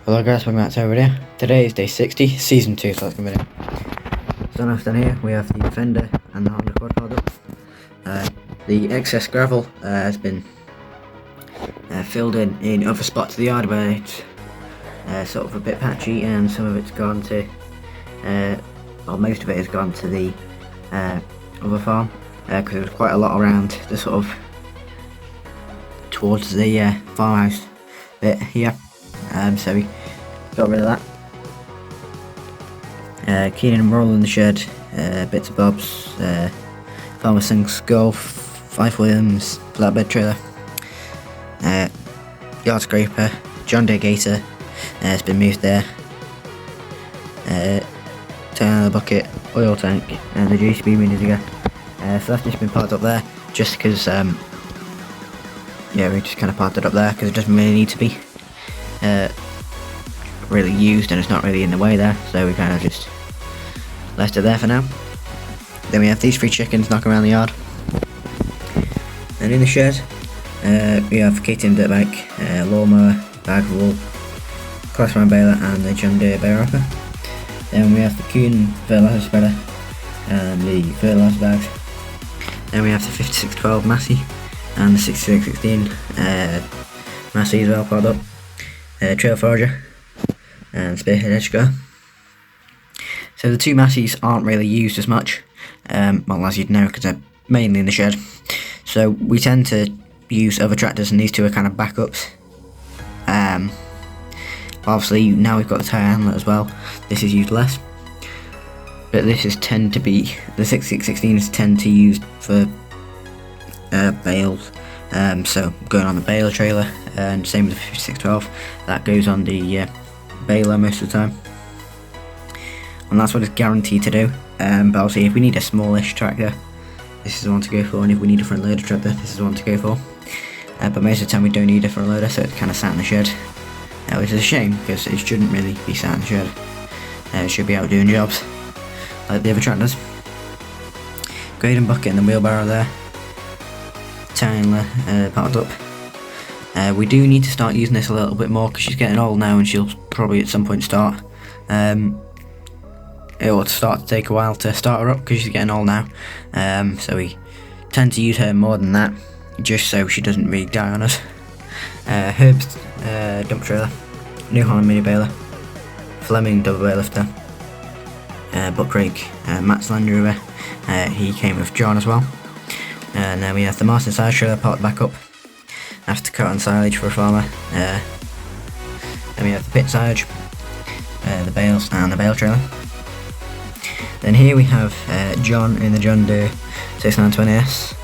Hello guys, welcome back to our video. Today is day 60, season 2, so let's get video. Starting off down here, we have the Defender and the Honda Quad powered up. The excess gravel has been filled in other spots of the yard where it's sort of a bit patchy, and some of it's gone to, well, most of it has gone to the other farm, because there was quite a lot around the sort of towards the farmhouse bit here. So we got rid of that. Keenan and Roll in the shed, bits and bobs, Farmer Sinks Golf, Fife Williams, flatbed trailer, yard scraper, John Deere Gator, it's been moved there, turn on the bucket, oil tank, and the JCB mini digger. So that's just been parked up there, just because, yeah, we just kind of parked it up there because it doesn't really need to be really used, and it's not really in the way there, so we kind of just left it there for now. Then we have these 3 chickens knocking around the yard, and in the shed we have KTM dirt bike, lawnmower, bag of wool, Classman baler, and the John Deere bale wrapper. Then we have the Kuhn fertilizer spreader and the fertilizer bags. Then we have the 5612 Massey and the 6616 Massey as well powered up, trail forager and spearhead edge guard. So the 2 Masseys aren't really used as much, well, as you'd know, because they're mainly in the shed. So we tend to use other tractors, and these 2 are kind of backups. Obviously now we've got the tyre handler as well, this is used less, but this is tend to be, the 6616s tend to use for bales, so going on the baler trailer, and same with the 5612, that goes on the baler most of the time, and that's what it's guaranteed to do. But obviously if we need a smallish tractor, this is the one to go for, and if we need a front loader tractor, this is the one to go for. But most of the time we don't need a front loader, so it's kind of sat in the shed, which is a shame because it shouldn't really be sat in the shed. It should be out doing jobs like the other tractors. Grader bucket and the wheelbarrow there, Tyler parked up. We do need to start using this a little bit more because she's getting old now, and she'll probably at some point start. It will start to take a while to start her up because she's getting old now. So we tend to use her more than that, just so she doesn't really die on us. Herb's dump trailer, New Holland mini baler, Fleming double baler lifter, buck rake, Matt's Land Rover. He came with John as well. And then we have the Martin side trailer parked back up after cut on silage for a farmer. Then we have the pit silage, the bales, and the bale trailer. Then here we have John in the John Deere 6920S,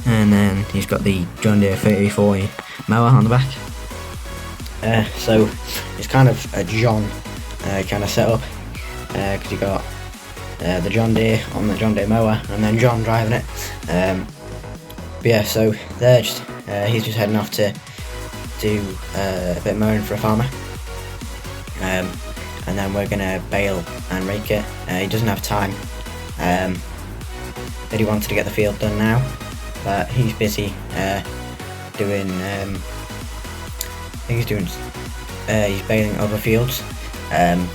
and then he's got the John Deere 3040 mower on the back. So it's kind of a John kind of setup, because you got the John Deere on the John Deere mower, and then John driving it. But yeah, so they're just he's just heading off to do a bit of mowing for a farmer, and then we're gonna bale and rake it. He doesn't have time, but he wanted to get the field done now, but he's busy doing I think he's baling other fields,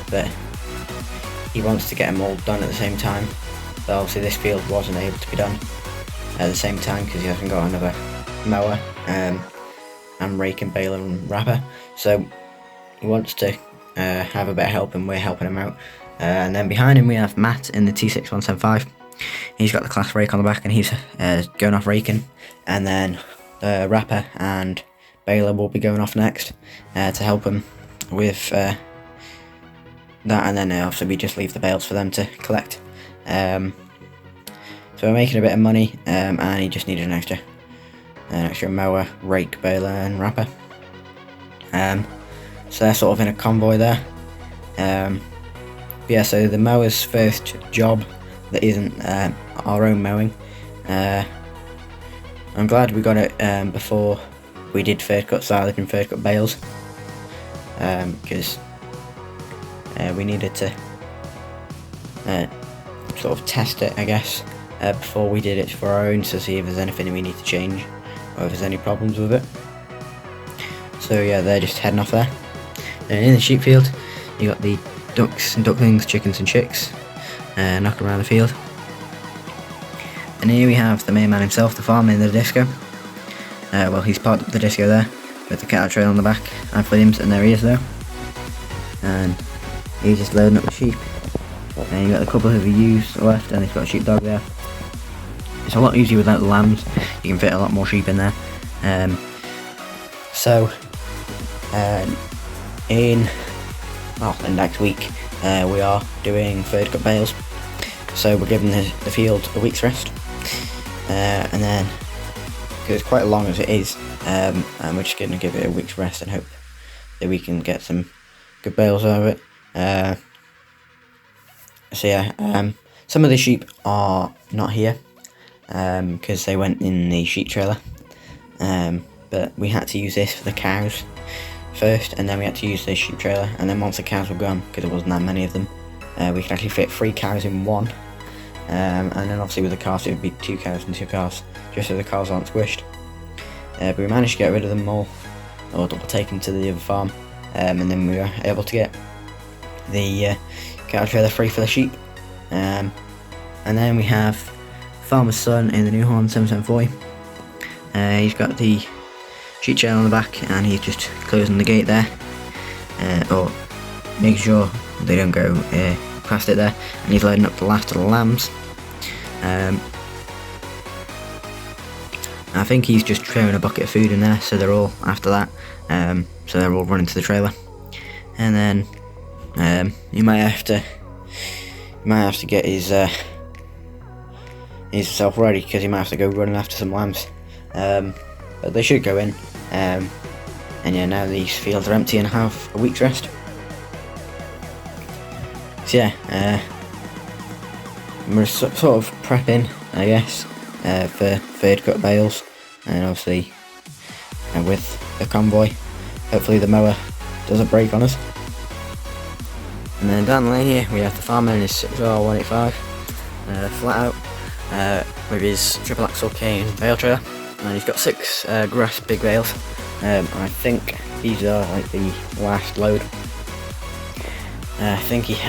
but he wants to get them all done at the same time. But obviously this field wasn't able to be done at the same time because he hasn't got another mower and rake and baler and wrapper, so he wants to have a bit of help, and we're helping him out. And then behind him we have Matt in the T6175. He's got the class rake on the back, and he's going off raking, and then the wrapper and baler will be going off next to help him with that, and then obviously we just leave the bales for them to collect. So we're making a bit of money, and he just needed an extra mower, rake, baler, and wrapper. So they're sort of in a convoy there. Yeah, so the mower's first job that isn't our own mowing. I'm glad we got it before we did third cut silage and third cut bales, because we needed to sort of test it, I guess, before we did it for our own, to see if there's anything we need to change or if there's any problems with it. So yeah, they're just heading off there. In the sheep field, you got the ducks and ducklings, chickens and chicks knocking around the field. And here we have the main man himself, the farmer in the disco. Well, he's parked up the disco there, with the cattle trail on the back, and Williams, and there he is though. And he's just loading up the sheep. And you've got a couple of ewes left, and he's got a sheepdog there. It's a lot easier without the lambs, you can fit a lot more sheep in there. In next week we are doing third cut bales, so we're giving the field a week's rest, and then, because it's quite long as it is, and we're just going to give it a week's rest and hope that we can get some good bales out of it. Some of the sheep are not here because they went in the sheep trailer, but we had to use this for the cows first, and then we had to use the sheep trailer, and then once the cows were gone, because there wasn't that many of them, we could actually fit 3 cows in one, and then obviously with the calves it would be 2 cows and 2 calves, just so the cows aren't squished. But we managed to get rid of them all, or take them to the other farm, and then we were able to get the cattle trailer free for the sheep. And then we have Farmer's Son in the New Holland 740. He's got the sheep trailer on the back, and he's just closing the gate there, or making sure they don't go past it there, and he's loading up the last of the lambs. I think he's just throwing a bucket of food in there, so they're all after that, so they're all running to the trailer. And then you might have to get himself ready, because he might have to go running after some lambs, but they should go in. And yeah, now these fields are empty and have a week's rest. So yeah, we're sort of prepping, I guess, for third cut bales, and obviously with the convoy, hopefully the mower doesn't break on us. And then down the lane here we have the farmer in his 6R185 flat out with his triple axle cane bale trailer, and he's got 6 grass big bales. I think these are like the last load. I think it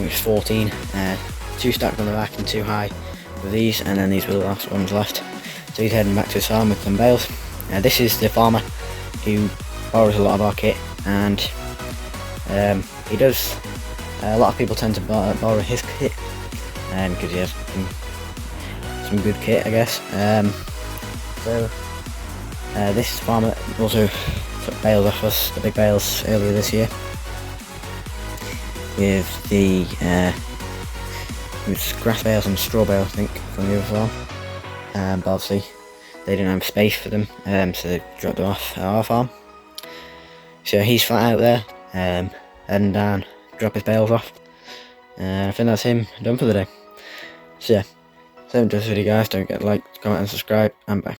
was 14, 2 stacked on the back and 2 high with these, and then these were the last ones left. So he's heading back to his farm with some bales. This is the farmer who borrows a lot of our kit, and he does. A lot of people tend to borrow his kit because he has some good kit, I guess. This farmer also took bales off us, the big bales, earlier this year, with the grass bales and straw bales, I think, from the other farm. But obviously they didn't have space for them, so they dropped them off at our farm. So he's flat out there, heading down, drop his bales off. I think that's him done for the day. So yeah, so if you enjoyed this video, guys, don't forget to like, comment and subscribe, and bye.